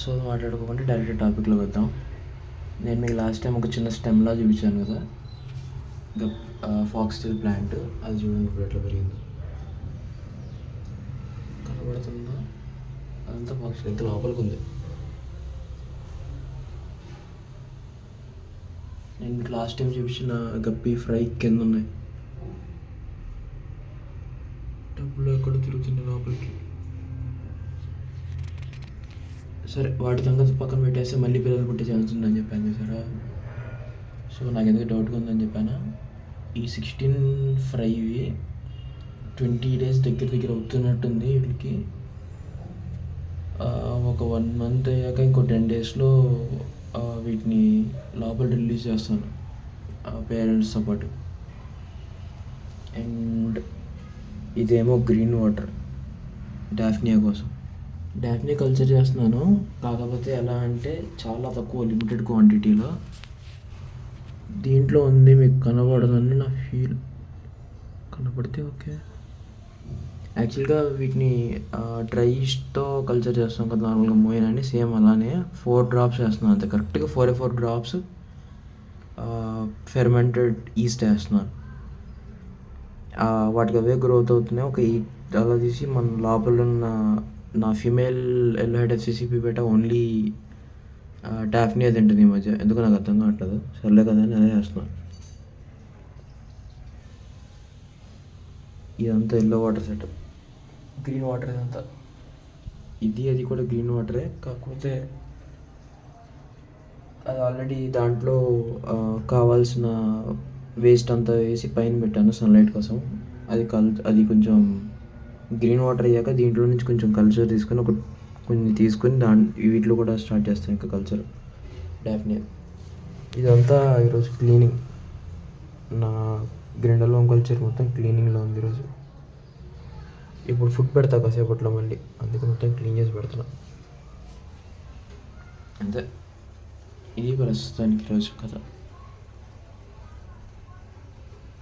So మాట్లాడుకోకుండా direct టాపిక్లోకి వద్దాం. నేను మీకు లాస్ట్ టైం ఒక చిన్న స్టెమ్లా చూపించాను కదా, ఫాక్స్టైల్ ప్లాంట్. అది చూడండి ఇప్పుడు ఎట్లా పెరిగింది, కనబడుతుందా? అదంతా ఫాక్స్టైల్ ఇంత లోపలికి ఉంది. నేను మీకు లాస్ట్ టైం చూపించిన గప్పి ఫ్రై కింద ఉన్నాయి. డబ్బులు ఎక్కడ తిరుగుతున్నాయి లోపలికి. సరే, వాటి సంగతి పక్కన పెట్టేస్తే మళ్ళీ పిల్లలు పుట్టే ఛాన్స్ ఉందని చెప్పాను చూసారా. సో నాకు ఎందుకు డౌట్గా ఉందని చెప్పాను. ఈ 16 ఫ్రైవి 20 days దగ్గర అవుతున్నట్టుంది వీటికి. ఒక 1 month అయ్యాక ఇంకో 10 daysలో వీటిని లోపల రిలీజ్ చేస్తాను పేరెంట్స్తో పాటు. అండ్ ఇదేమో గ్రీన్ వాటర్ డాఫ్నియా కోసం. డాఫ్నియా కల్చర్ చేస్తున్నాను, కాకపోతే ఎలా అంటే చాలా తక్కువ, లిమిటెడ్ క్వాంటిటీలో. దీంట్లో ఉంది, మీకు కనబడదని నా ఫీల్. కనపడితే ఓకే. యాక్చువల్గా వీటిని డ్రై ఈస్ట్తో కల్చర్ చేస్తాం కదా నార్మల్గా, మోయిన్ అని. సేమ్ అలానే 4 drops వేస్తున్నాను అంతే, కరెక్ట్గా 4 drops ఫెర్మెంటెడ్ ఈస్ట్ వేస్తున్నాను. వాటికి అవే గ్రోత్ అవుతున్నాయి. ఒక 8 అలా తీసి మన లోపల ఉన్న నా ఫీమేల్ ఎల్లో హెడ్ FCCP బేట ఓన్లీ డాఫ్నియా తింటుంది ఈ మధ్య, ఎందుకు నాకు అర్థం కావట్లేదు. సర్లే కదా అని అదే చేస్తున్నాను. ఇదంతా yellow water setup, green water ఇదంతా. అది కూడా గ్రీన్ వాటరే, కాకపోతే అది ఆల్రెడీ దాంట్లో కావాల్సిన వేస్ట్ అంతా వేసి పైన పెట్టాను సన్లైట్ కోసం. అది కొంచెం గ్రీన్ వాటర్ అయ్యాక దీంట్లో నుంచి కొంచెం కల్చర్ తీసుకొని కొన్ని తీసుకొని వీటిలో కూడా స్టార్ట్ చేస్తాను ఇంకా కల్చర్ డాఫ్నియా. ఇదంతా ఈరోజు క్లీనింగ్, నా గ్రిండలోం కల్చర్ మొత్తం క్లీనింగ్లో ఉంది ఈరోజు. ఇప్పుడు ఫుడ్ పెడతా కాసేపట్లో మళ్ళీ, అందుకే మొత్తం క్లీన్ చేసి పెడుతున్నా అంతే. ఇది ప్రస్తుతానికి ఈరోజు కథ.